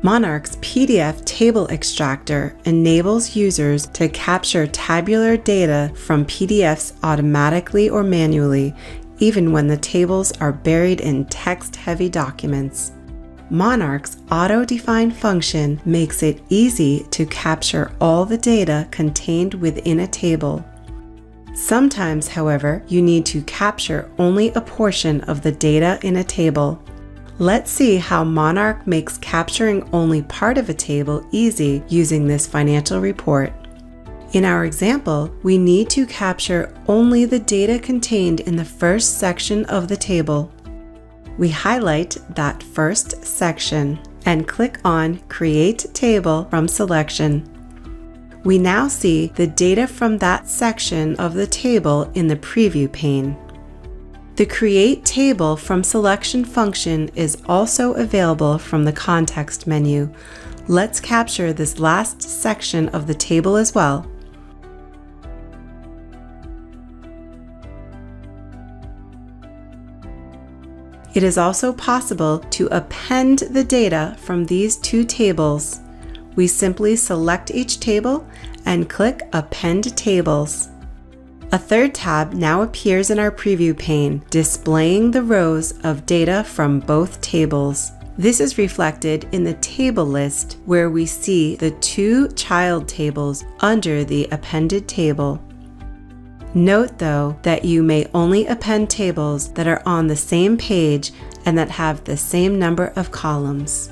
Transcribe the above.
Monarch's PDF table extractor enables users to capture tabular data from PDFs automatically or manually, even when the tables are buried in text-heavy documents. Monarch's auto-define function makes it easy to capture all the data contained within a table. Sometimes, however, you need to capture only a portion of the data in a table. Let's see how Monarch makes capturing only part of a table easy using this financial report. In our example, we need to capture only the data contained in the first section of the table. We highlight that first section and click on Create Table from Selection. We now see the data from that section of the table in the preview pane. The Create Table from Selection function is also available from the context menu. Let's capture this last section of the table as well. It is also possible to append the data from these two tables. We simply select each table and click Append Tables. A third tab now appears in our preview pane, displaying the rows of data from both tables. This is reflected in the table list where we see the two child tables under the appended table. Note, though, that you may only append tables that are on the same page and that have the same number of columns.